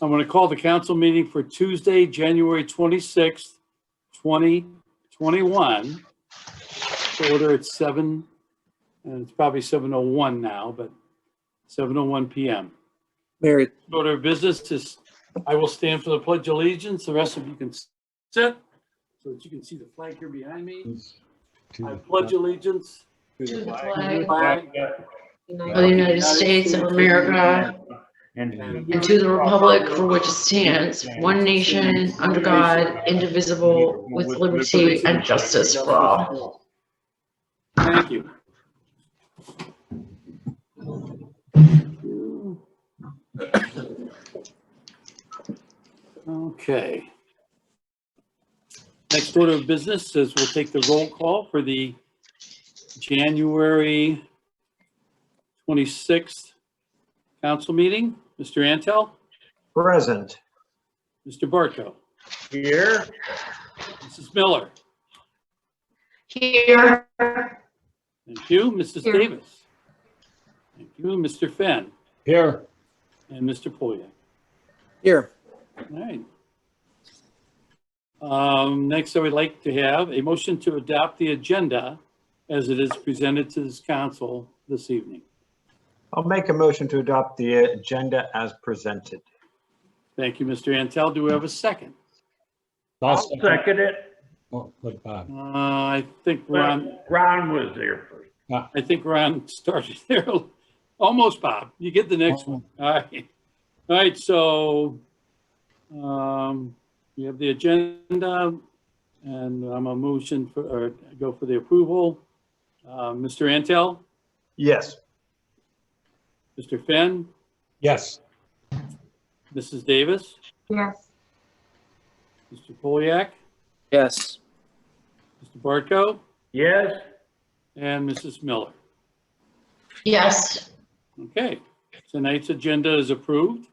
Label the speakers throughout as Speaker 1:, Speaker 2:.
Speaker 1: I'm going to call the council meeting for Tuesday, January 26th, 2021. To order at 7, and it's probably 7:01 now, but 7:01 p.m.
Speaker 2: Mayor,
Speaker 1: Order of business is, I will stand for the Pledge of Allegiance. The rest of you can sit so that you can see the flag here behind me. I pledge allegiance
Speaker 3: To the
Speaker 1: flag
Speaker 3: of the United States of America and to the republic for which it stands, one nation, under God, indivisible, with liberty and justice for all.
Speaker 1: Thank you. Okay. Next order of business is we'll take the roll call for the January 26th council meeting. Mr. Antel,
Speaker 4: Present.
Speaker 1: Mr. Barco,
Speaker 4: Here.
Speaker 1: Mrs. Miller.
Speaker 3: Here.
Speaker 1: Thank you, Mrs.
Speaker 3: Here.
Speaker 1: Davis. Thank you, Mr. Fenn,
Speaker 4: Here.
Speaker 1: and Mr. Polyak.
Speaker 2: here.
Speaker 1: All right. Next, I would like to have a motion to adopt the agenda as it is presented to this council this evening.
Speaker 4: I'll make a motion to adopt the agenda as presented.
Speaker 1: Thank you, Mr. Antel. Do we have a second?
Speaker 5: I'll second it.
Speaker 6: Oh, look, Bob.
Speaker 1: I think Ron,
Speaker 5: Ron was there first.
Speaker 1: I think Ron started there. Almost, Bob. You get the next one. All right. All right, so we have the agenda and I'm a motion for, or go for the approval. Mr. Antel,
Speaker 4: Yes.
Speaker 1: Mr. Fenn,
Speaker 6: Yes,
Speaker 1: Mrs. Davis,
Speaker 3: Yes.
Speaker 1: Mr. Polyak,
Speaker 2: Yes,
Speaker 1: Mr. Barco,
Speaker 5: Yes,
Speaker 1: and Mrs. Miller.
Speaker 3: Yes.
Speaker 1: Okay, tonight's agenda is approved.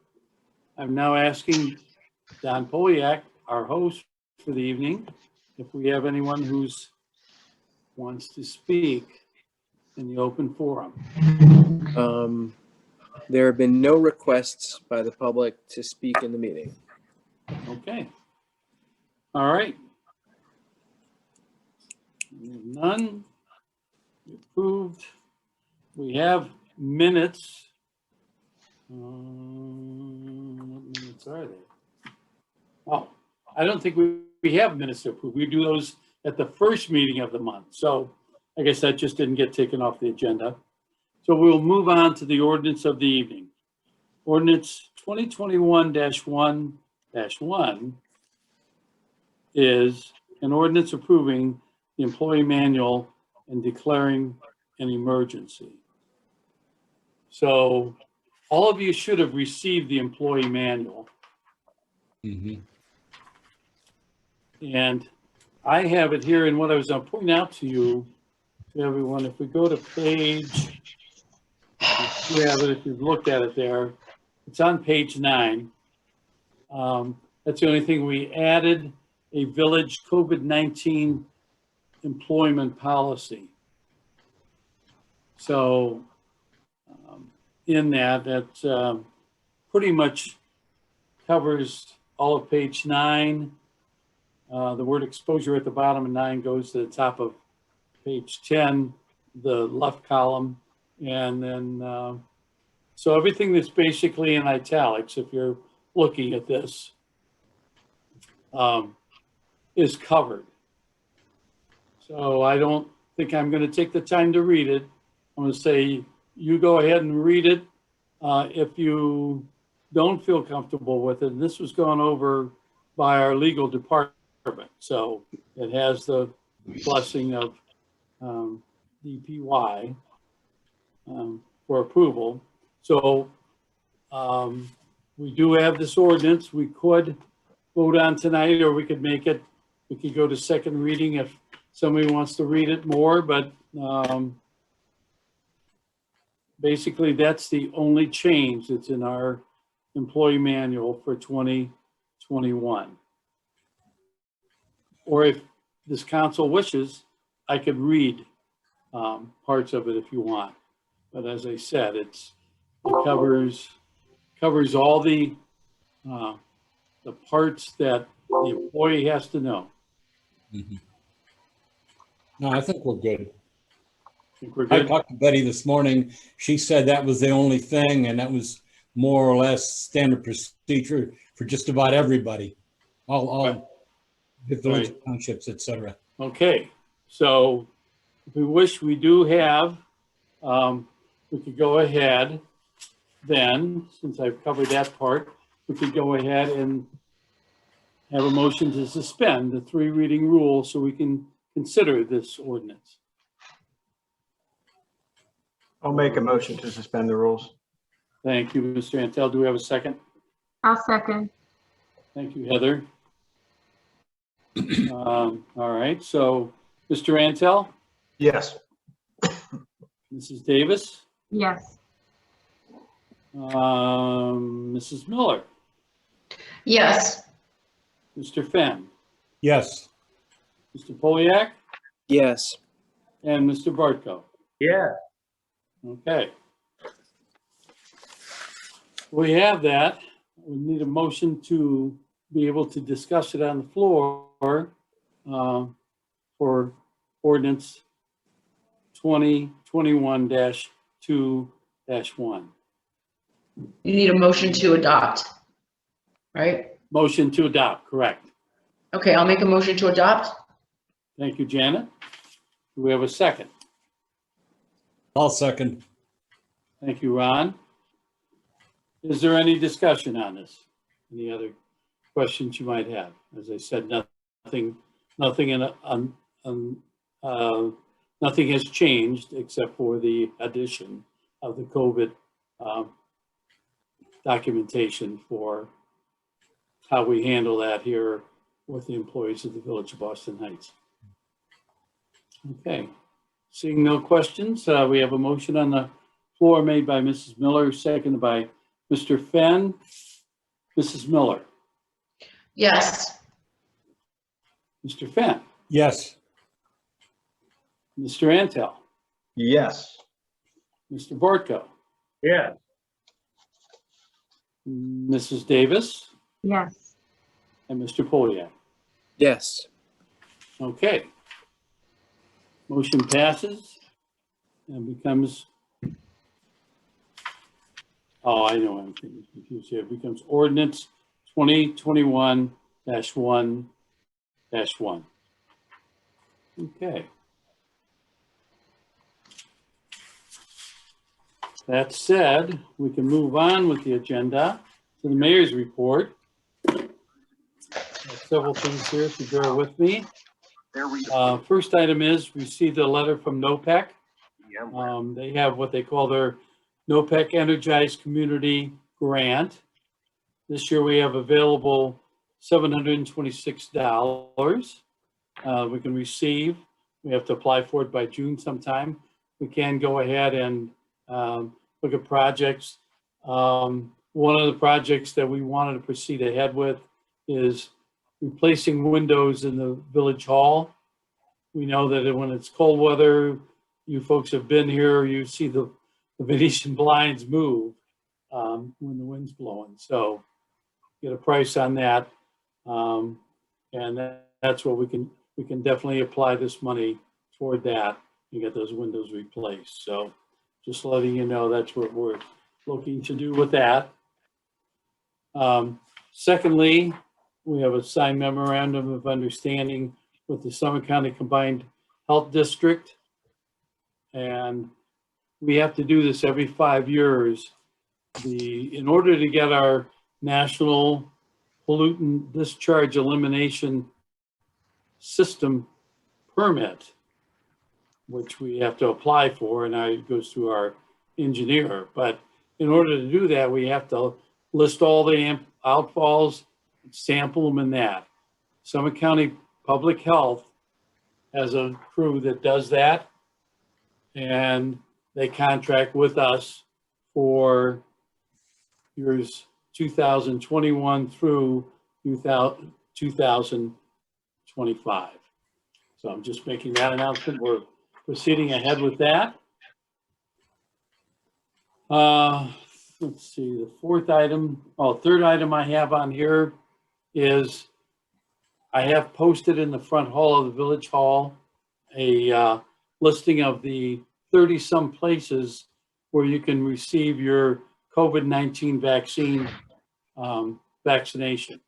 Speaker 1: I'm now asking Don Polyak, our host for the evening, if we have anyone who's wants to speak in the open forum.
Speaker 2: there have been no requests by the public to speak in the meeting.
Speaker 1: Okay. All right. None. Approved. We have minutes. What minutes are they? Oh, I don't think we have minutes to approve. We do those at the first meeting of the month. So I guess that just didn't get taken off the agenda. So we'll move on to the ordinance of the evening. Ordinance 2021-1-1 is an ordinance approving the employee manual and declaring an emergency. So all of you should have received the employee manual. And I have it here, and what I was going to point out to you, to everyone, if we go to page, you have it if you've looked at it there, it's on page 9. That's the only thing we added, a village COVID-19 employment policy. So in that pretty much covers all of page 9. The word exposure at the bottom of 9 goes to the top of page 10, the left column. And then, so everything that's basically in italics, if you're looking at this, is covered. So I don't think I'm going to take the time to read it. I'm going to say, you go ahead and read it. If you don't feel comfortable with it, and this was gone over by our legal department, so it has the blessing of DPY for approval. So we do have this ordinance. We could vote on tonight, or we could make it, we could go to second reading if somebody wants to read it more, but basically that's the only change that's in our employee manual for 2021. Or if this council wishes, I could read parts of it if you want. But as I said, it covers all the the parts that the employee has to know.
Speaker 6: Mhm. No, I think we're good.
Speaker 1: Think we're
Speaker 6: I
Speaker 1: good?
Speaker 6: talked to Betty this morning. She said that was the only thing, and that was more or less standard procedure for just about everybody. All the village
Speaker 1: Right.
Speaker 6: townships, et cetera.
Speaker 1: Okay, so if we wish, we do have, we could go ahead then, since I've covered that part, we could go ahead and have a motion to suspend the 3 reading rule so we can consider this ordinance.
Speaker 4: I'll make a motion to suspend the rules.
Speaker 1: Thank you, Mr. Antel. Do we have a second?
Speaker 7: I'll second.
Speaker 1: Thank you, Heather. All right, so Mr. Antel,
Speaker 4: Yes.
Speaker 1: Mrs. Davis,
Speaker 7: Yes.
Speaker 1: Mrs. Miller,
Speaker 3: Yes.
Speaker 1: Mr. Fenn,
Speaker 6: Yes,
Speaker 1: Mr. Poliak,
Speaker 2: Yes.
Speaker 1: and Mr. Bartko.
Speaker 5: Yeah,
Speaker 1: Okay. We have that. We need a motion to be able to discuss it on the floor for ordinance 2021-2-1.
Speaker 3: You need a motion to adopt, right?
Speaker 1: Motion to adopt, correct.
Speaker 3: Okay, I'll make a motion to adopt.
Speaker 1: Thank you, Janet. Do we have a second?
Speaker 6: I'll second.
Speaker 1: Thank you, Ron. Is there any discussion on this? Any other questions you might have? As I said, nothing has changed except for the addition of the COVID documentation for how we handle that here with the employees of the Village of Boston Heights. Okay, seeing no questions, we have a motion on the floor made by Mrs. Miller, seconded by Mr. Fenn. Mrs. Miller,
Speaker 3: Yes.
Speaker 1: Mr. Fenn,
Speaker 6: Yes,
Speaker 1: Mr. Antel,
Speaker 4: Yes.
Speaker 1: Mr. Bartko,
Speaker 5: yeah,
Speaker 1: Mrs. Davis,
Speaker 7: Yes.
Speaker 1: and Mr. Poliak.
Speaker 2: Yes.
Speaker 1: Okay. Motion passes and becomes, oh, I know, I'm confused here. It becomes ordinance 2021-1-1. Okay. That said, we can move on with the agenda to the mayor's report. Several things here, if you bear with me. First item is, we received a letter from NOPEC. They have what they call their NOPEC Energized Community Grant. This year we have available $726 we can receive. We have to apply for it by June sometime. We can go ahead and look at projects. One of the projects that we wanted to proceed ahead with is replacing windows in the village hall. We know that when it's cold weather, you folks have been here, you see the Venetian blinds move when the wind's blowing. So get a price on that. And that's what we can definitely apply this money toward that and get those windows replaced. So just letting you know, that's what we're looking to do with that. Secondly, we have a signed memorandum of understanding with the Summit County Combined Health District. And we have to do this every 5 years. In order to get our national pollutant discharge elimination system permit, which we have to apply for, and now it goes through our engineer. But in order to do that, we have to list all the outfalls, sample them in that. Summit County Public Health has a crew that does that, and they contract with us for years 2021 through 2025. So I'm just making that announcement. We're proceeding ahead with that. The let's see, the third item I have on here is I have posted in the front hall of the village hall a listing of the 30-some places where you can receive your COVID-19 vaccine vaccination.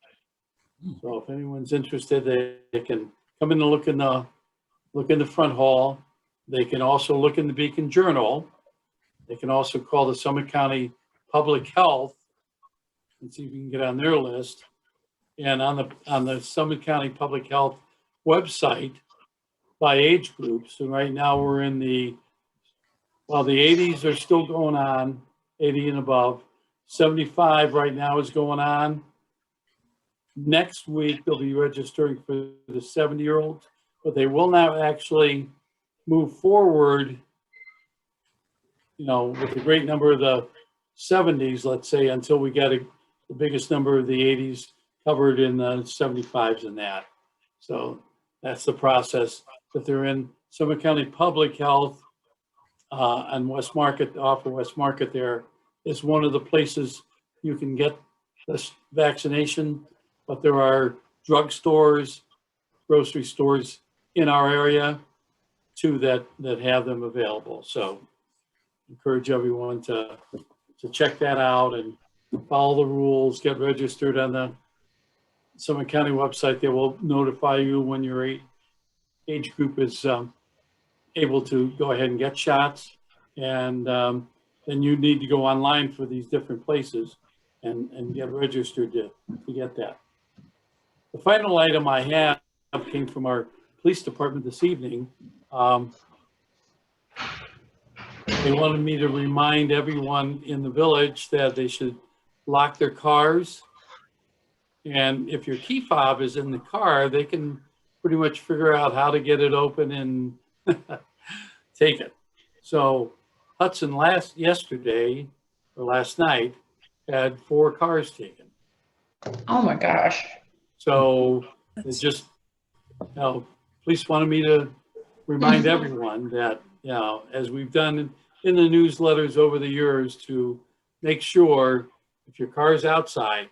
Speaker 1: So if anyone's interested, they can come in and look in the front hall. They can also look in the Beacon Journal. They can also call the Summit County Public Health and see if you can get on their list. And on the Summit County Public Health website by age groups. And right now we're in the 80s are still going on, 80 and above. 75 right now is going on. Next week, they'll be registering for the 70-year-olds, but they will not actually move forward, with a great number of the 70s, let's say, until we get the biggest number of the 80s covered in the 75s and that. So that's the process. If they're in Summit County Public Health on West Market, off of West Market, there is one of the places you can get this vaccination, but there are drugstores, grocery stores in our area too that have them available. So encourage everyone to check that out and follow the rules, get registered on the Summit County website. They will notify you when your age group is able to go ahead and get shots. And then you need to go online for these different places and get registered to get that. The final item I have came from our police department this evening. They wanted me to remind everyone in the village that they should lock their cars. And if your key fob is in the car, they can pretty much figure out how to get it open and take it. So Hudson last night had 4 cars taken.
Speaker 3: Oh my gosh.
Speaker 1: So it's just, police wanted me to remind everyone that, as we've done in the newsletters over the years, to make sure if your car is outside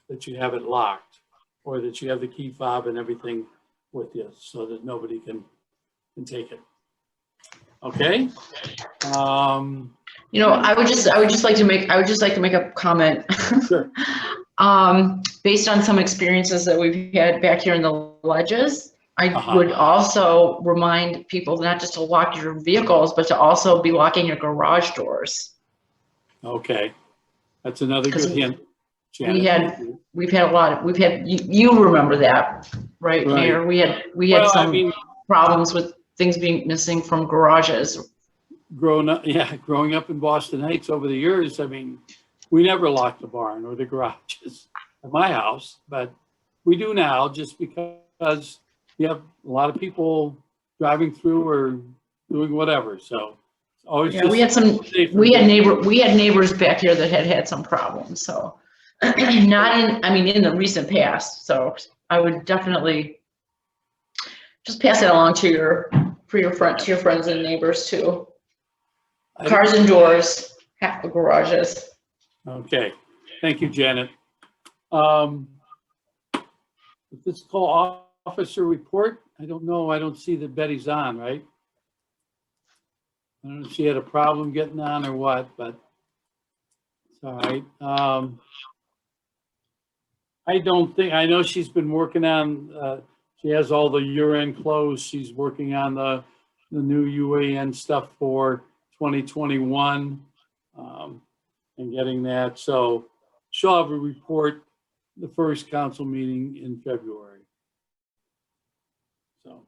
Speaker 1: that you have it locked, or that you have the key fob and everything with you so that nobody can take it. Okay.
Speaker 3: I would just like to make a comment.
Speaker 1: Sure.
Speaker 3: Based on some experiences that we've had back here in the ledges, I
Speaker 1: Uh-huh.
Speaker 3: would also remind people not just to lock your vehicles, but to also be locking your garage doors.
Speaker 1: Okay. That's another good hint. Janet.
Speaker 3: We've had you remember that, right,
Speaker 1: Right.
Speaker 3: Mayor? We had
Speaker 1: Well,
Speaker 3: some problems with things being missing from garages.
Speaker 1: Growing up in Boston Heights over the years, we never locked the barn or the garages at my house, but we do now just because you have a lot of people driving through or doing whatever. So it's always
Speaker 3: Yeah, we had neighbors back here that had some problems. So not in the recent past. So I would definitely just pass it along to your friends and neighbors too. Cars and doors, half the garages.
Speaker 1: Okay, thank you, Janet. This is called officer report. I don't know. I don't see that Betty's on, right? I don't know if she had a problem getting on or what, but it's all right. I know she's been working on, she has all the year-end close. She's working on the new UAN stuff for 2021 and getting that. So she'll have a report the first council meeting in February. So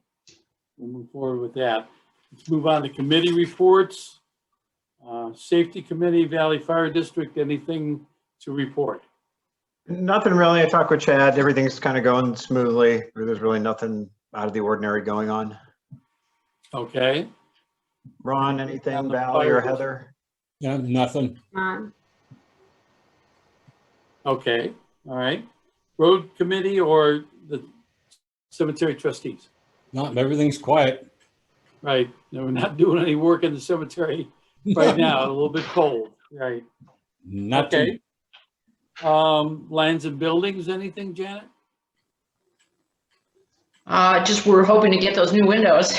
Speaker 1: we'll move forward with that. Let's move on to committee reports. Safety Committee, Valley Fire District, anything to report?
Speaker 4: Nothing really. I talked with Chad. Everything's kind of going smoothly. There's really nothing out of the ordinary going on.
Speaker 1: Okay.
Speaker 4: Ron,
Speaker 1: On
Speaker 4: anything,
Speaker 1: the
Speaker 4: Valerie or
Speaker 1: fire
Speaker 4: Heather?
Speaker 6: Yeah, nothing.
Speaker 1: Okay, all right. Road Committee or the Cemetery Trustees?
Speaker 6: Not, everything's quiet.
Speaker 1: Right, no, we're not doing any work in the cemetery right now, a little bit cold, right?
Speaker 6: Not too,
Speaker 1: Okay. Lands and buildings, anything, Janet?
Speaker 3: Just we're hoping to get those new windows,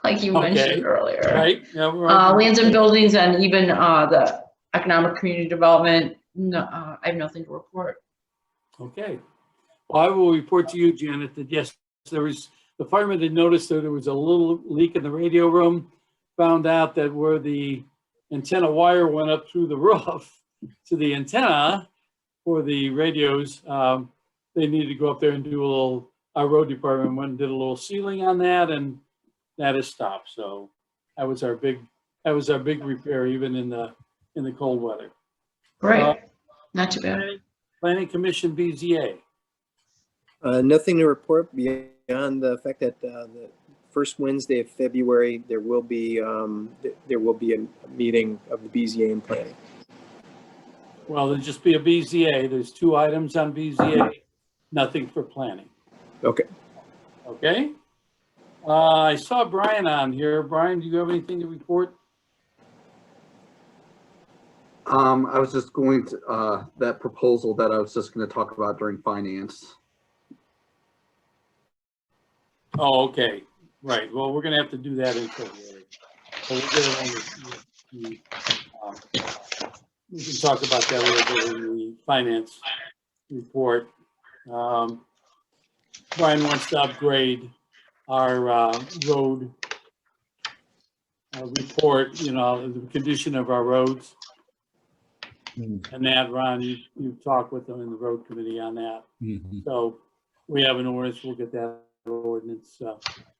Speaker 3: like you
Speaker 1: Okay.
Speaker 3: mentioned earlier.
Speaker 1: Right? Yeah, we're
Speaker 3: Lands and buildings and even the economic community development, no, I have nothing to report.
Speaker 1: Okay. Well, I will report to you, Janet, that yes, there was, the firemen had noticed that there was a little leak in the radio room, found out that where the antenna wire went up through the roof to the antenna for the radios, they needed to go up there and do a little, our road department went and did a little sealing on that, and that has stopped. So that was our big repair, even in the cold weather.
Speaker 3: Great, not too bad.
Speaker 1: Planning Commission, BZA.
Speaker 2: Nothing to report beyond the fact that the first Wednesday of February, there will be a meeting of the BZA and planning.
Speaker 1: Well, there'll just be a BZA. There's 2 items on BZA, nothing for planning.
Speaker 2: Okay.
Speaker 1: Okay? I saw Brian on here. Brian, do you have anything to report?
Speaker 8: I was just going to, that proposal that I was just going to talk about during finance.
Speaker 1: Oh, okay. Right. Well, we're going to have to do that in February. So we'll get it on we can talk about that a little bit in the finance report. Brian wants to upgrade our road report, you know, the condition of our roads. And that, Ron, you talked with them in the road committee on that.
Speaker 6: Mhm.
Speaker 1: So we have an ordinance, we'll get that ordinance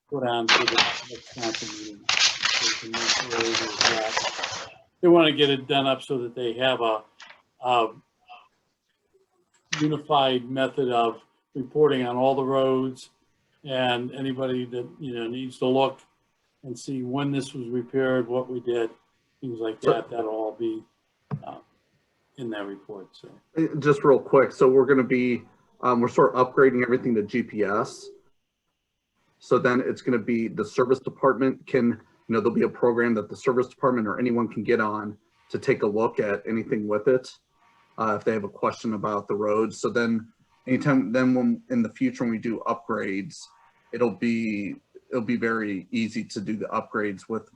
Speaker 1: put on to the next council meeting. So we can make sure that they want to get it done up so that they have a unified method of reporting on all the roads, and anybody that, you know, needs to look and see when this was repaired, what we did, things like that, that'll all be in that report. So
Speaker 8: Just real quick. So we're going to be, we're sort of upgrading everything to GPS. So then it's going to be the service department can, you know, there'll be a program that the service department or anyone can get on to take a look at anything with it. If they have a question about the roads. So then anytime, then when in the future, when we do upgrades, it'll be very easy to do the upgrades with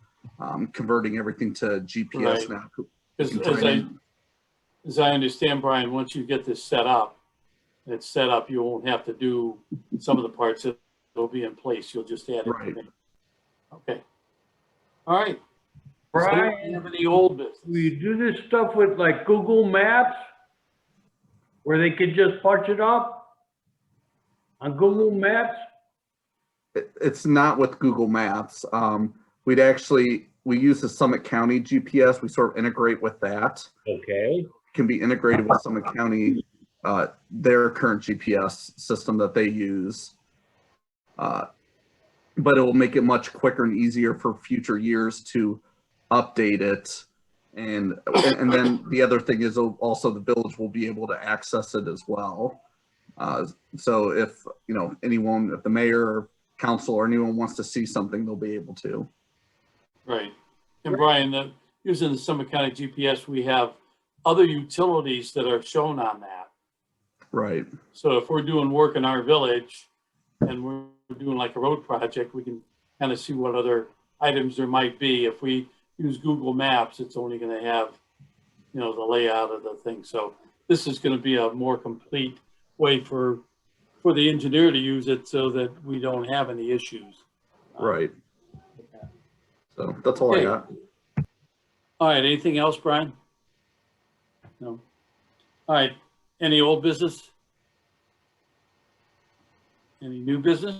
Speaker 8: converting everything to GPS
Speaker 1: Right.
Speaker 8: now.
Speaker 1: Because as I understand, Brian, once you get this set up, it's set up, you won't have to do some of the parts that will be in place. You'll just add
Speaker 8: Right.
Speaker 1: everything. Okay. All right. Does anyone
Speaker 5: Brian,
Speaker 1: have any old business?
Speaker 5: we do this stuff with like Google Maps, where they could just punch it up on Google Maps?
Speaker 8: It's not with Google Maps. We use the Summit County GPS. We sort of integrate with that.
Speaker 5: Okay.
Speaker 8: Can be integrated with Summit County, their current GPS system that they use. But it will make it much quicker and easier for future years to update it. And then the other thing is also the village will be able to access it as well. So if, you know, anyone, if the mayor or council or anyone wants to see something, they'll be able to.
Speaker 1: Right. And Brian, using the Summit County GPS, we have other utilities that are shown on that.
Speaker 8: Right.
Speaker 1: So if we're doing work in our village and we're doing like a road project, we can kind of see what other items there might be. If we use Google Maps, it's only going to have, you know, the layout of the thing. So this is going to be a more complete way for the engineer to use it so that we don't have any issues.
Speaker 8: Right. So that's all
Speaker 1: Okay.
Speaker 8: I got.
Speaker 1: All right, anything else, Brian? No. All right, any old business? Any new business?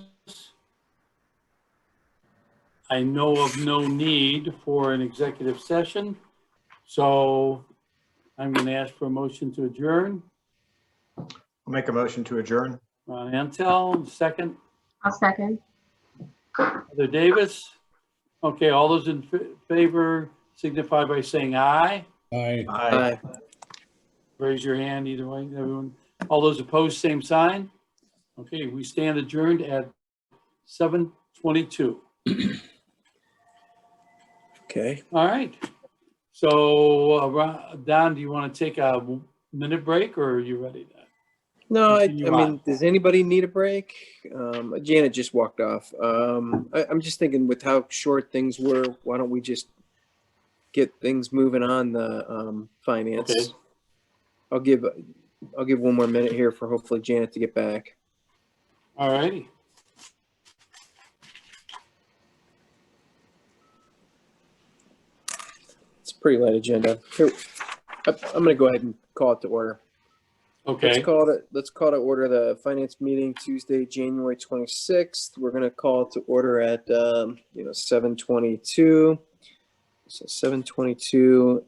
Speaker 1: I know of no need for an executive session, so I'm going to ask for a motion to adjourn.
Speaker 4: I'll make a motion to adjourn.
Speaker 1: Ron Antel, second.
Speaker 7: I'll second.
Speaker 1: Heather Davis. Okay, all those in favor signify by saying aye.
Speaker 6: Aye.
Speaker 4: Aye.
Speaker 1: Raise your hand either way, everyone. All those opposed, same sign. Okay, we stand adjourned at 7:22.
Speaker 2: Okay.
Speaker 1: All right. So, Don, do you want to take a minute break or are you ready to?
Speaker 2: No, I
Speaker 1: Continue
Speaker 2: mean,
Speaker 1: on.
Speaker 2: does anybody need a break? Janet just walked off. I'm just thinking with how short things were, why don't we just get things moving on the finance?
Speaker 1: Okay.
Speaker 2: I'll give one more minute here for hopefully Janet to get back.
Speaker 1: All righty.
Speaker 2: It's a pretty light agenda. Here, I'm going to go ahead and call it to order.
Speaker 1: Okay.
Speaker 2: Let's call to order the finance meeting Tuesday, January 26th. We're going to call it to order at 7:22. So 7:22.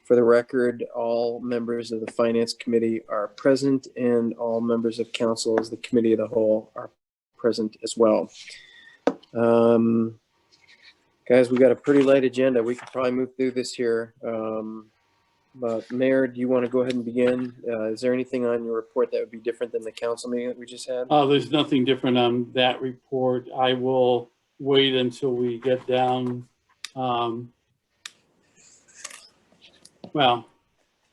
Speaker 2: For the record, all members of the finance committee are present, and all members of council as the committee of the whole are present as well. Guys, we got a pretty light agenda. We could probably move through this here. But Mayor, do you want to go ahead and begin? Is there anything on your report that would be different than the council meeting that we just had?
Speaker 1: There's nothing different on that report. I will wait until we get down. Well,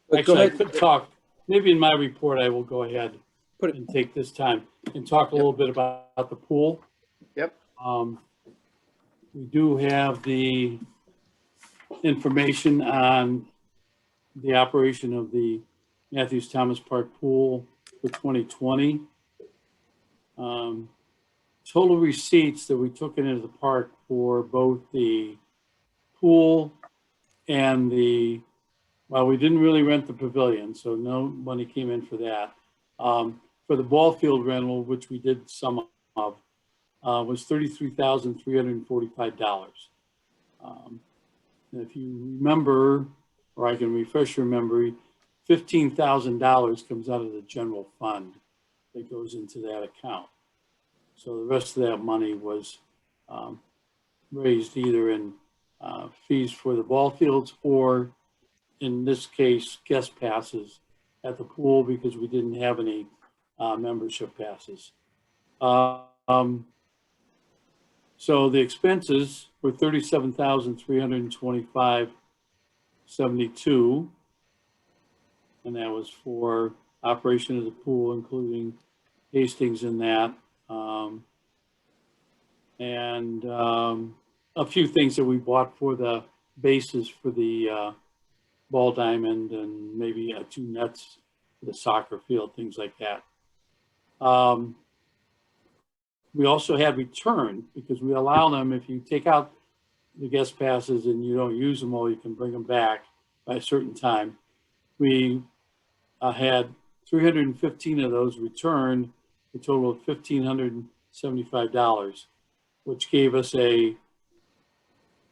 Speaker 2: But go
Speaker 1: actually, I
Speaker 2: ahead.
Speaker 1: could talk, maybe in my report, I will go ahead
Speaker 2: Put it-
Speaker 1: and take this time and talk a little bit about the pool.
Speaker 2: Yep.
Speaker 1: We do have the information on the operation of the Matthews Thomas Park Pool for 2020. Total receipts that we took into the park for both the pool and well, we didn't really rent the pavilion, so no money came in for that. For the ball field rental, which we did some of, was $33,345. And if you remember, or I can refresh your memory, $15,000 comes out of the general fund that goes into that account. So the rest of that money was raised either in fees for the ball fields or, in this case, guest passes at the pool because we didn't have any membership passes. So the expenses were $37,325.72, and that was for operation of the pool, including Hastings in that, and a few things that we bought for the bases for the ball diamond and maybe 2 nets for the soccer field, things like that. We also had return because we allow them, if you take out the guest passes and you don't use them all, you can bring them back by a certain time. We had 315 of those returned, a total of $1,575, which gave us a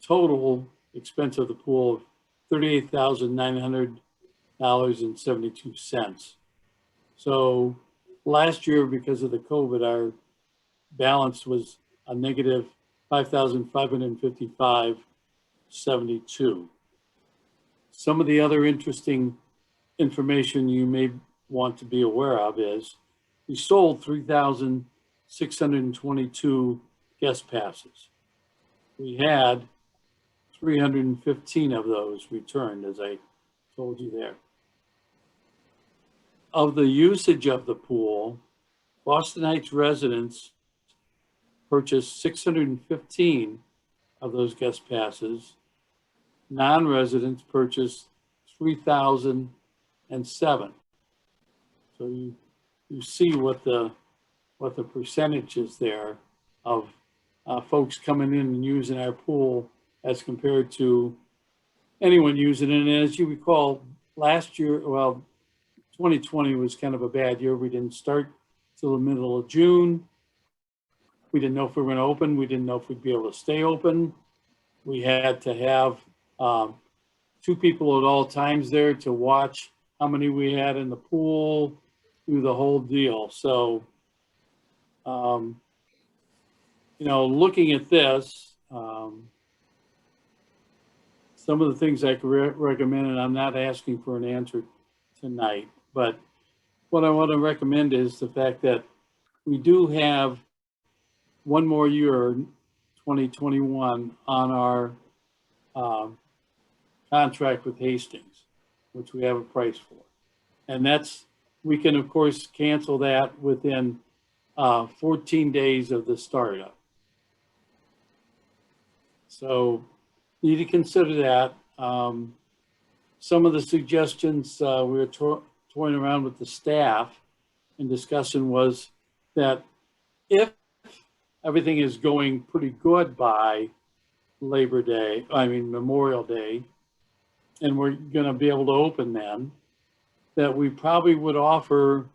Speaker 1: total expense of the pool of $38,900.72. So last year, because of the COVID, our balance was a negative $5,555.72. Some of the other interesting information you may want to be aware of is we sold 3,622 guest passes. We had 315 of those returned, as I told you there. Of the usage of the pool, Boston Heights residents purchased 615 of those guest passes. Non-residents purchased 3,007. So you see what the percentage is there of folks coming in and using our pool as compared to anyone using it. And as you recall, last year, well, 2020 was kind of a bad year. We didn't start till the middle of June. We didn't know if we were going to open. We didn't know if we'd be able to stay open. We had to have 2 people at all times there to watch how many we had in the pool, do the whole deal. So, looking at this, some of the things I could recommend, and I'm not asking for an answer tonight, but what I want to recommend is the fact that we do have one more year, 2021, on our contract with Hastings, which we have a price for. And we can of course cancel that within 14 days of the startup. So you need to consider that. Some of the suggestions we were toying around with the staff and discussion was that if everything is going pretty good by Memorial Day, and we're going to be able to open then, that we probably would offer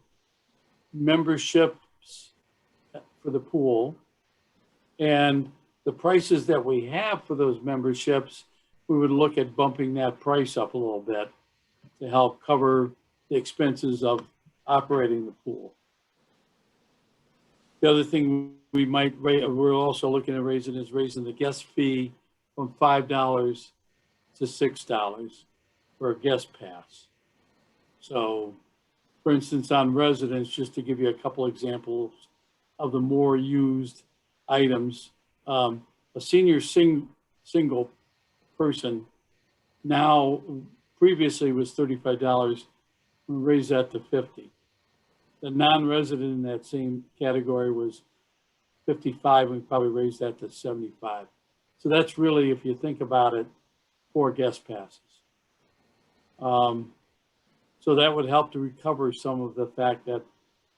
Speaker 1: memberships for the pool, and the prices that we have for those memberships, we would look at bumping that price up a little bit to help cover the expenses of operating the pool. The other thing we're also looking at raising the guest fee from $5 to $6 for a guest pass. So, for instance, on residents, just to give you a couple examples of the more used items, a senior single person now previously was $35. We raised that to $50. The non-resident in that same category was $55. We probably raised that to $75. So that's really, if you think about it, 4 guest passes. So that would help to recover some of the fact that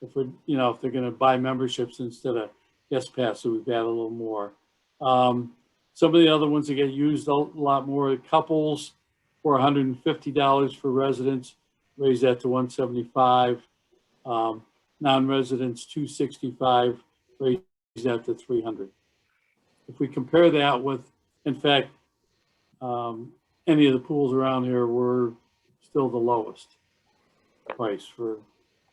Speaker 1: if they're going to buy memberships instead of guest passes, we've got a little more. Some of the other ones that get used a lot more, couples for $150 for residents, raise that to $175. Non-residents $265, raise that to $300. If we compare that with, in fact, any of the pools around here were still the lowest price for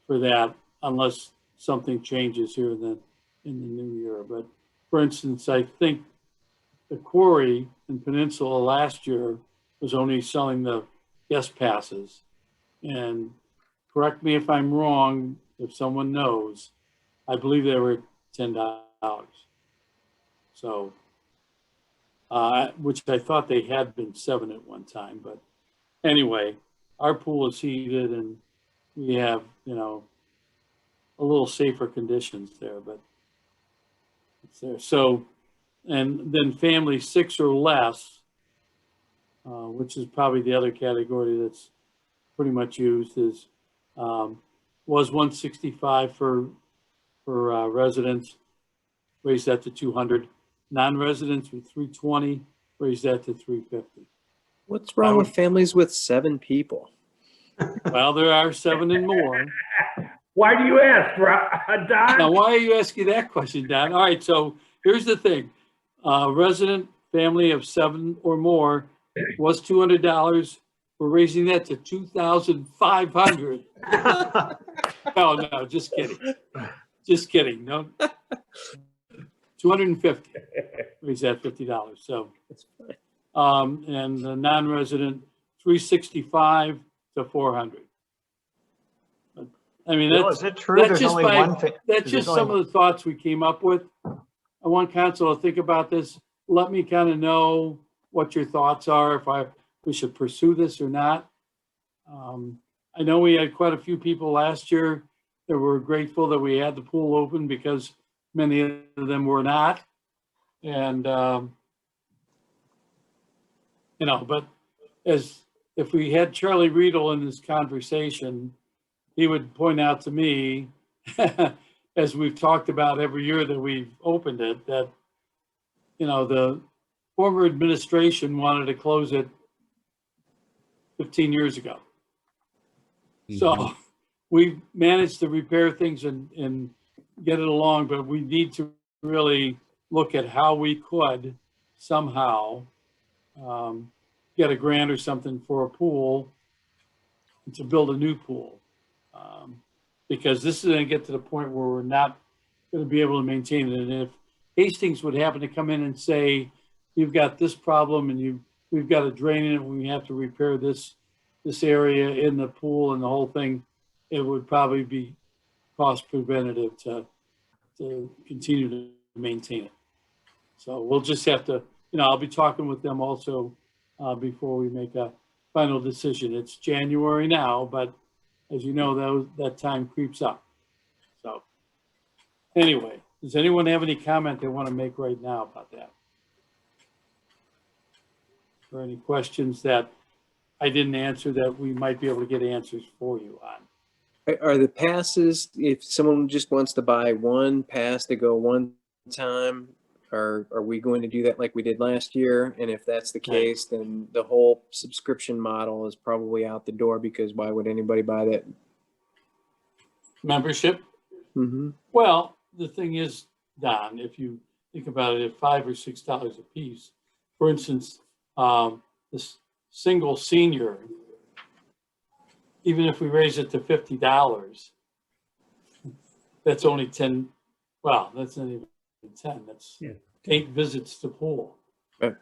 Speaker 1: that, unless something changes here in the new year. But for instance, I think the Quarry in Peninsula last year was only selling the guest passes. And correct me if I'm wrong, if someone knows, I believe they were $10. So, which I thought they had been $7 at one time. But anyway, our pool is heated and we have, a little safer conditions there, but it's there. So, and then family 6 or less, which is probably the other category that's pretty much used, is was $165 for residents, raised that to $200. Non-residents with $320, raised that to $350.
Speaker 2: What's wrong with families with 7 people?
Speaker 1: Well, there are 7 and more.
Speaker 5: Why do you ask,
Speaker 1: Now,
Speaker 5: Don?
Speaker 1: why are you asking that question, Don? All right, so here's the thing. Resident family of 7 or more was $200. We're raising that to $2,500. No, just kidding. Just kidding. No, $250. Raise that $50. So, and the non-resident $365 to $400. But, I mean,
Speaker 4: Bill,
Speaker 1: that's
Speaker 4: is it true
Speaker 1: that's
Speaker 4: there's
Speaker 1: just
Speaker 4: only
Speaker 1: my-
Speaker 4: one thing?
Speaker 1: that's just some of the thoughts we came up with. I want council to think about this. Let me kind of know what your thoughts are, if we should pursue this or not. I know we had quite a few people last year that were grateful that we had the pool open because many of them were not. And, but if we had Charlie Riedel in this conversation, he would point out to me, as we've talked about every year that we've opened it, that, the former administration wanted to close it 15 years ago. So we managed to repair things and get it along, but we need to really look at how we could somehow get a grant or something for a pool to build a new pool. Because this is going to get to the point where we're not going to be able to maintain it. And if Hastings would happen to come in and say, you've got this problem and we've got a drain in it, we have to repair this area in the pool and the whole thing, it would probably be cost preventative to continue to maintain it. So we'll just have to, I'll be talking with them also before we make a final decision. It's January now, but as you know, that time creeps up. So anyway, does anyone have any comment they want to make right now about that? Or any questions that I didn't answer that we might be able to get answers for you on?
Speaker 2: Are the passes, if someone just wants to buy one pass to go one time, are we going to do that like we did last year? And if that's the case, then the whole subscription model is probably out the door, because why would anybody buy that?
Speaker 1: Membership?
Speaker 2: Mm-hmm.
Speaker 1: Well, the thing is, Don, if you think about it, at $5 or $6 a piece, for instance, this single senior, even if we raise it to $50, that's only 10, well, that's not even 10, that's 8 visits to pool.
Speaker 2: Right.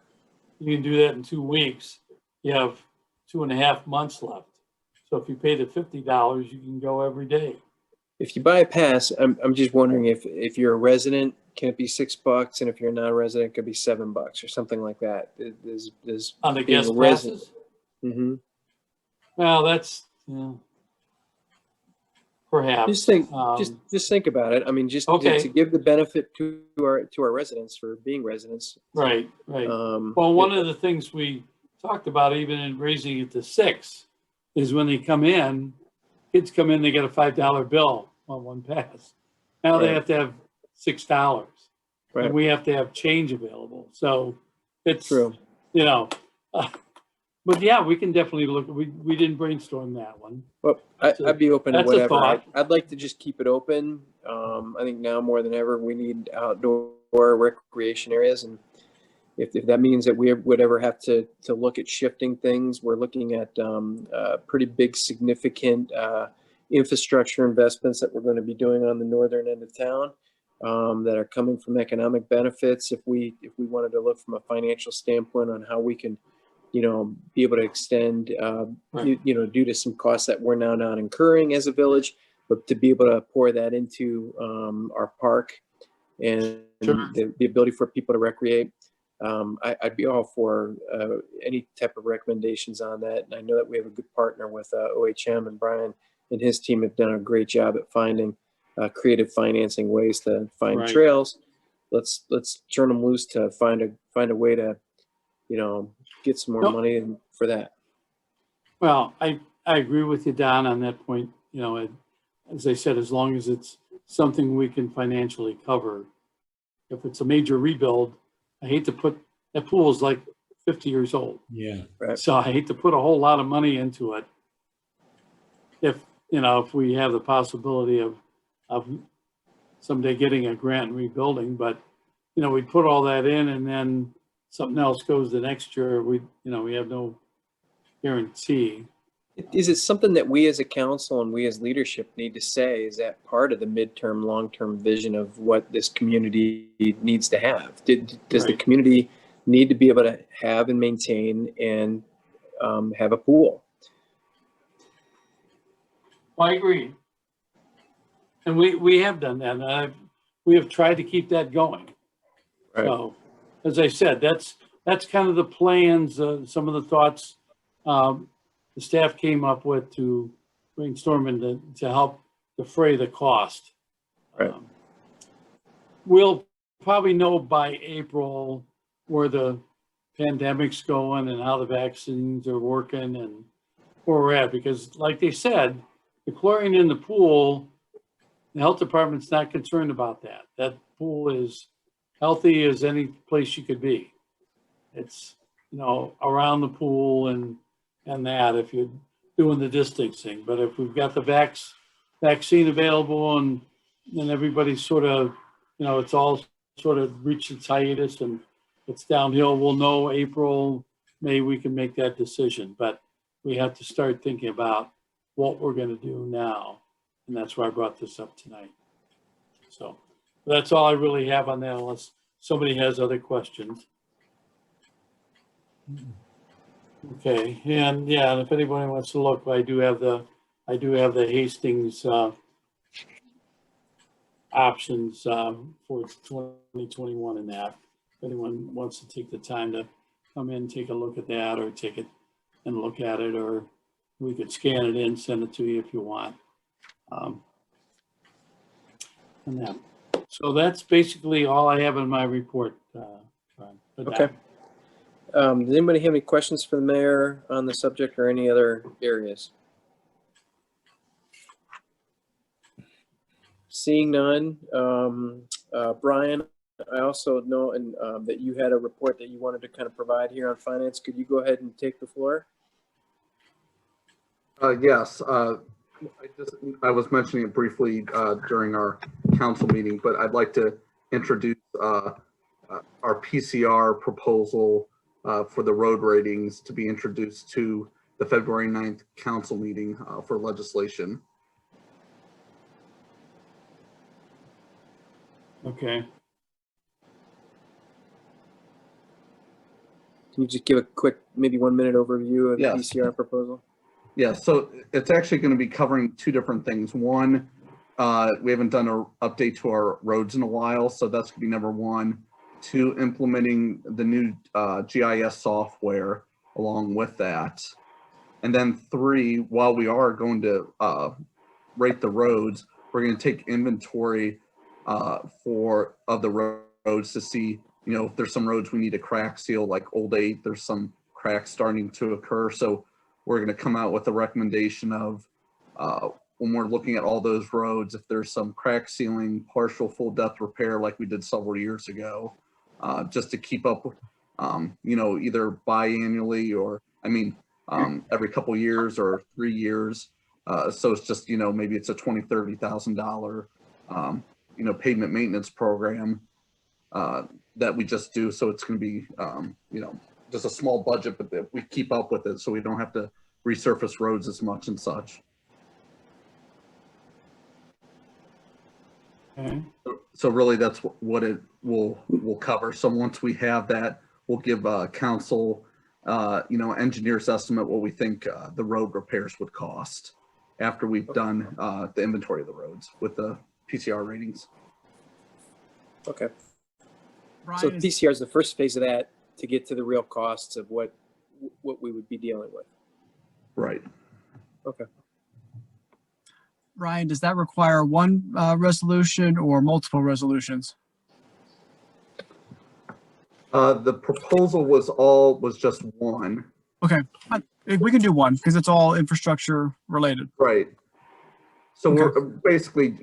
Speaker 1: You can do that in 2 weeks. You have 2.5 months left. So if you pay the $50, you can go every day.
Speaker 2: If you buy a pass, I'm just wondering if you're a resident, can it be $6? And if you're not a resident, it could be $7 or something like that. Is
Speaker 1: On the
Speaker 2: being
Speaker 1: guest
Speaker 2: a resident-
Speaker 1: passes?
Speaker 2: Mm-hmm.
Speaker 1: Well, that's, perhaps.
Speaker 2: Just think about it. I mean, just
Speaker 1: Okay.
Speaker 2: to give the benefit to our residents for being residents.
Speaker 1: Right. Well, one of the things we talked about, even in raising it to 6, is when they come in, kids come in, they get a $5 bill on one pass. Now they
Speaker 2: Right.
Speaker 1: have to have $6.
Speaker 2: Right.
Speaker 1: And we have to have change available. So it's,
Speaker 2: True.
Speaker 1: But yeah, we can definitely look. We didn't brainstorm that one.
Speaker 2: Well, I'd be open to
Speaker 1: That's a
Speaker 2: whatever.
Speaker 1: thought.
Speaker 2: I'd like to just keep it open. I think now more than ever, we need outdoor recreation areas. And if that means that we would ever have to look at shifting things, we're looking at pretty big, significant infrastructure investments that we're going to be doing on the northern end of town that are coming from economic benefits. If we wanted to look from a financial standpoint on how we can, be able to extend,
Speaker 1: Right.
Speaker 2: due to some costs that we're now not incurring as a village, but to be able to pour that into our park and
Speaker 1: Sure.
Speaker 2: the ability for people to recreate. I'd be all for any type of recommendations on that. And I know that we have a good partner with OHM, and Brian and his team have done a great job at finding creative financing ways to find
Speaker 1: Right.
Speaker 2: trails. Let's turn them loose to find a way to, get some more
Speaker 1: Nope.
Speaker 2: money for that.
Speaker 1: Well, I agree with you, Don, on that point. As I said, as long as it's something we can financially cover. If it's a major rebuild, I hate to put, that pool is like 50 years old.
Speaker 6: Yeah.
Speaker 1: So I hate to put a whole lot of money into it. If we have the possibility of someday getting a grant and rebuilding, but, we put all that in and then something else goes the next year, we have no guarantee.
Speaker 2: Is it something that we as a council and we as leadership need to say? Is that part of the midterm, long-term vision of what this community needs to have? Does the
Speaker 1: Right.
Speaker 2: community need to be able to have and maintain and have a pool?
Speaker 1: Well, I agree. And we have done that. And we have tried to keep that going.
Speaker 2: Right.
Speaker 1: So, as I said, that's kind of the plans, some of the thoughts the staff came up with to brainstorm and to help defray the cost.
Speaker 2: Right.
Speaker 1: We'll probably know by April where the pandemic's going and how the vaccines are working and where we're at. Because like they said, the chlorine in the pool, the health department's not concerned about that. That pool is healthy as any place you could be. It's, around the pool and that if you're doing the distancing. But if we've got the vaccine available and everybody's sort of, it's all sort of reached its hiatus and it's downhill, we'll know April, May, we can make that decision. But we have to start thinking about what we're going to do now. And that's why I brought this up tonight. So that's all I really have on that, unless somebody has other questions. Okay, and yeah, if anybody wants to look, I do have the Hastings options for 2021 in that. If anyone wants to take the time to come in, take a look at that, or take it and look at it, or we could scan it in, send it to you if you want. And that. So that's basically all I have in my report. Ron, for that.
Speaker 2: Okay. Does anybody have any questions for the mayor on the subject or any other areas? Seeing none, Brian, I also know that you had a report that you wanted to kind of provide here on finance. Could you go ahead and take the floor?
Speaker 8: Yes, I was mentioning it briefly during our council meeting, but I'd like to introduce our PCR proposal for the road ratings to be introduced to the February 9th council meeting for legislation.
Speaker 1: Okay.
Speaker 2: Can you just give a quick, maybe 1 minute overview of the
Speaker 8: Yes.
Speaker 2: PCR proposal?
Speaker 8: Yeah, so it's actually going to be covering two different things. One, we haven't done an update to our roads in a while, so that's going to be number one. Two, implementing the new GIS software along with that. And then three, while we are going to rate the roads, we're going to take inventory of the roads to see, if there's some roads we need to crack seal, like Old 8, there's some cracks starting to occur. So we're going to come out with a recommendation of when we're looking at all those roads, if there's some crack sealing, partial, full depth repair like we did several years ago, just to keep up, either biannually or, every couple years or 3 years. So it's just, maybe it's a $20,000, $30,000, pavement maintenance program that we just do. So it's going to be, just a small budget, but that we keep up with it so we don't have to resurface roads as much and such.
Speaker 1: Okay.
Speaker 8: So really that's what it will cover. So once we have that, we'll give council, engineer's estimate what we think the road repairs would cost after we've done the inventory of the roads with the PCR ratings.
Speaker 2: Okay.
Speaker 9: Brian,
Speaker 2: So PCR is the first phase of that to get to the real costs of what we would be dealing with.
Speaker 8: Right.
Speaker 2: Okay.
Speaker 9: Brian, does that require one resolution or multiple resolutions?
Speaker 8: The proposal was just one.
Speaker 9: Okay, we can do one because it's all infrastructure related.
Speaker 8: Right. So
Speaker 9: Okay.
Speaker 8: we're basically,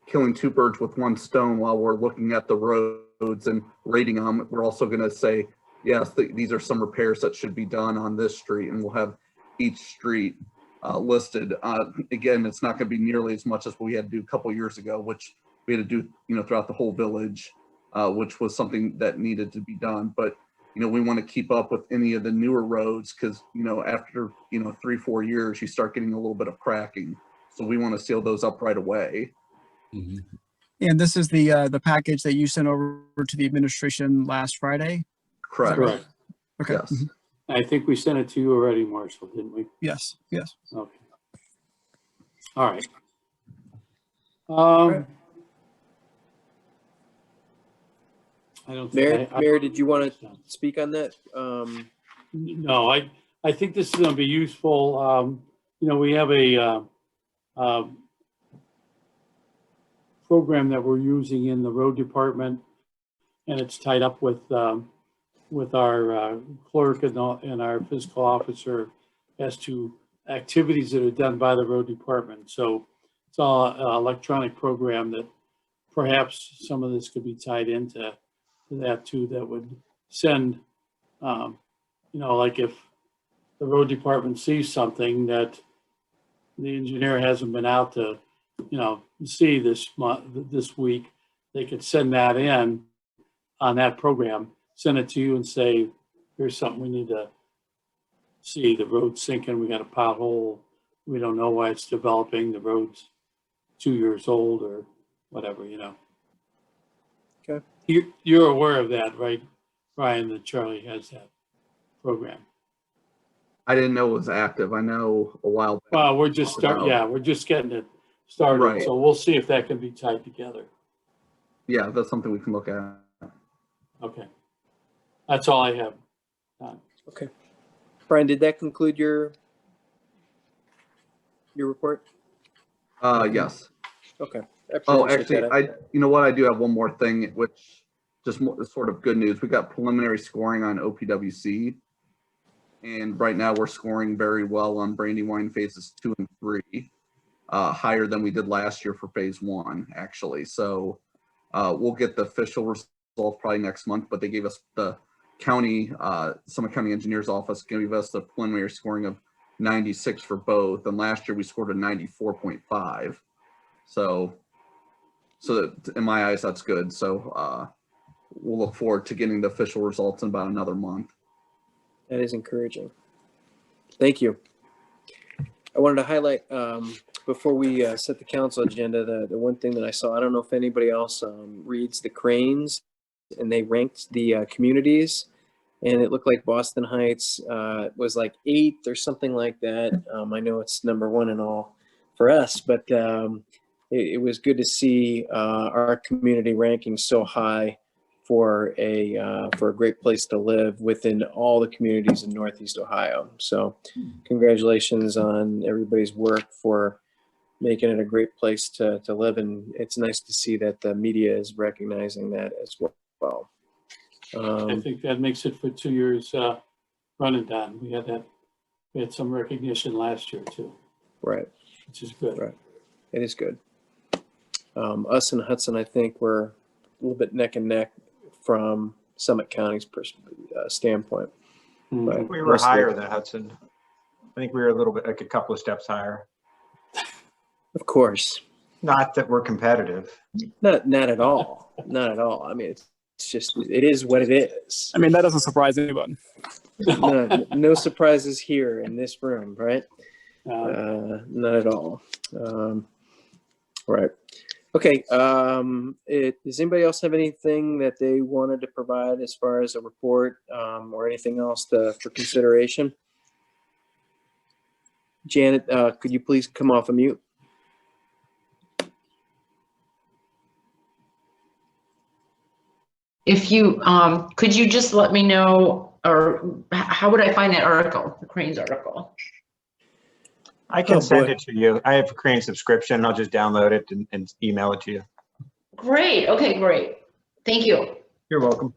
Speaker 8: killing two birds with one stone while we're looking at the roads and rating them. We're also going to say, yes, these are some repairs that should be done on this street, and we'll have each street listed. Again, it's not going to be nearly as much as we had to do a couple years ago, which we had to do, throughout the whole village, which was something that needed to be done. But, we want to keep up with any of the newer roads because, after, 3-4 years, you start getting a little bit of cracking. So we want to seal those up right away.
Speaker 6: Mhm.
Speaker 9: And this is the package that you sent over to the administration last Friday?
Speaker 8: Correct.
Speaker 1: Correct.
Speaker 9: Okay.
Speaker 8: Yes.
Speaker 9: Mhm.
Speaker 1: I think we sent it to you already, Marshall, didn't we?
Speaker 9: Yes, yes.
Speaker 1: Okay. All right. I don't think
Speaker 2: Mayor, did you want to speak on that?
Speaker 1: No, I think this is going to be useful. We have a program that we're using in the road department, and it's tied up with our clerk and our fiscal officer as to activities that are done by the road department. So it's all an electronic program that perhaps some of this could be tied into that too, that would send, like if the road department sees something that the engineer hasn't been out to, see this week, they could send that in on that program, send it to you and say, here's something we need to see. The road's sinking, we got a pothole. We don't know why it's developing. The road's 2 years old or whatever,
Speaker 2: Okay.
Speaker 1: You're aware of that, right, Brian, that Charlie has that program?
Speaker 8: I didn't know it was active. I know a while back.
Speaker 1: Well, we're just we're just getting it started.
Speaker 8: Right.
Speaker 1: So we'll see if that can be tied together.
Speaker 8: Yeah, that's something we can look at.
Speaker 1: Okay. That's all I have.
Speaker 2: Okay. Brian, did that conclude your report?
Speaker 8: Yes.
Speaker 2: Okay. I
Speaker 8: Oh,
Speaker 2: appreciate
Speaker 8: actually,
Speaker 2: that.
Speaker 8: you know what? I do have one more thing, which just sort of good news. We got preliminary scoring on OPWC. And right now we're scoring very well on Brandywine phases 2 and 3, higher than we did last year for phase 1, actually. So we'll get the official results probably next month, but they gave us the county, Summit County Engineer's Office gave us the preliminary scoring of 96 for both. And last year we scored a 94.5. So in my eyes, that's good. So we'll look forward to getting the official results in about another month.
Speaker 2: That is encouraging. Thank you. I wanted to highlight, before we set the council agenda, the one thing that I saw, I don't know if anybody else reads the Cranes, and they ranked the communities, and it looked like Boston Heights was like 8th or something like that. I know it's number 1 and all for us, but it was good to see our community ranking so high for a great place to live within all the communities in Northeast Ohio. So congratulations on everybody's work for making it a great place to live. And it's nice to see that the media is recognizing that as well.
Speaker 1: I think that makes it for 2 years running, Don. We had some recognition last year too.
Speaker 2: Right.
Speaker 1: Which is good.
Speaker 2: Right. It is good. Us and Hudson, I think, were a little bit neck and neck from Summit County's standpoint.
Speaker 1: Mhm.
Speaker 2: But
Speaker 4: We were higher than Hudson. I think we were a little bit, like a couple of steps higher.
Speaker 2: Of course,
Speaker 4: Not that we're competitive.
Speaker 2: not at all. Not at all. I mean, it's just, it is what it is.
Speaker 9: I mean, that doesn't surprise anyone.
Speaker 2: No surprises here in this room, right? Not at all. Right. Okay. Does anybody else have anything that they wanted to provide as far as a report or anything else for consideration? Janet, could you please come off of mute?
Speaker 3: If you, could you just let me know, or how would I find that article, the Cranes article?
Speaker 4: I can
Speaker 2: Oh,
Speaker 4: send
Speaker 2: boy.
Speaker 4: it to you. I have a Crane subscription. I'll just download it and email it to you.
Speaker 3: Great, okay, great. Thank you.
Speaker 4: You're welcome.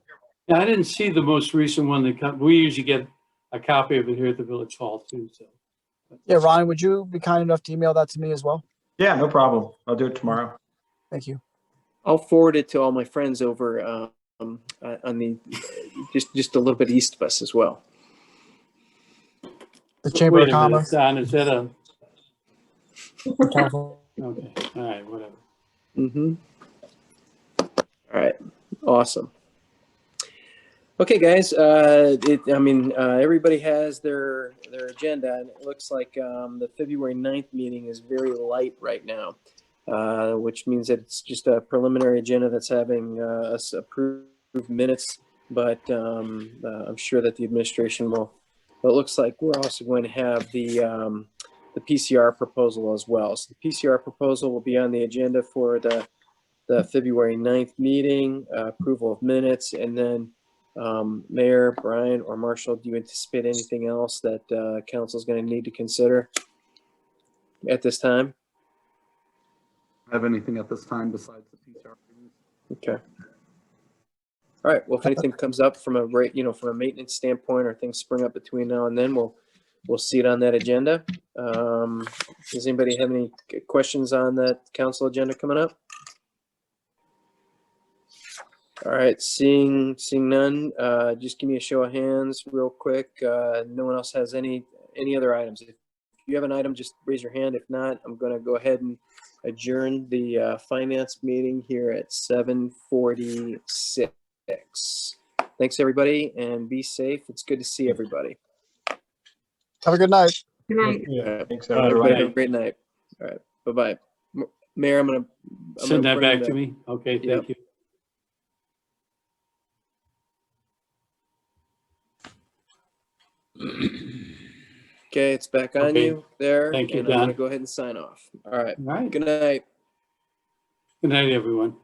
Speaker 1: Yeah, I didn't see the most recent one that we usually get a copy of it here at the Village Hall too. So
Speaker 9: Yeah, Ryan, would you be kind enough to email that to me as well?
Speaker 4: Yeah, no problem. I'll do it tomorrow.
Speaker 9: Thank you.
Speaker 2: I'll forward it to all my friends over on the just a little bit east of us as well.
Speaker 9: The Chamber
Speaker 1: wait
Speaker 9: of
Speaker 1: a minute,
Speaker 9: Commerce.
Speaker 1: Don, is that a
Speaker 9: Telephone.
Speaker 1: okay? All right, whatever.
Speaker 2: Mm-hmm. All right. Awesome. Okay, guys. Everybody has their agenda, and it looks like the February 9th meeting is very light right now, which means that it's just a preliminary agenda that's having us approve minutes. But I'm sure that the administration will. But it looks like we're also going to have the PCR proposal as well. So the PCR proposal will be on the agenda for the February 9th meeting, approval of minutes, and then Mayor, Brian, or Marshall, do you anticipate anything else that council is going to need to consider at this time?
Speaker 8: Have anything at this time besides the PCR?
Speaker 2: Okay. All right. Well, if anything comes up from a from a maintenance standpoint, or things spring up between now and then, we'll see it on that agenda. Does anybody have any questions on that council agenda coming up? All right, seeing none, just give me a show of hands real quick. No one else has any other items. If you have an item, just raise your hand. If not, I'm going to go ahead and adjourn the finance meeting here at 7:46. Thanks, everybody, and be safe. It's good to see everybody.
Speaker 9: Have a good night.
Speaker 7: Good night.
Speaker 4: Yeah, thanks,
Speaker 2: Everybody
Speaker 4: everybody.
Speaker 2: have a great night. All right, bye-bye. Mayor, I'm
Speaker 1: Send that
Speaker 2: bring
Speaker 1: back to me. Okay,
Speaker 2: Yep.
Speaker 1: thank you.
Speaker 2: Okay, it's back on
Speaker 1: Okay.
Speaker 2: you there.
Speaker 1: Thank you,
Speaker 2: and I'm going to
Speaker 1: Don.
Speaker 2: go ahead and sign off. All right.
Speaker 1: All right.
Speaker 2: Good night.
Speaker 1: Good night, everyone.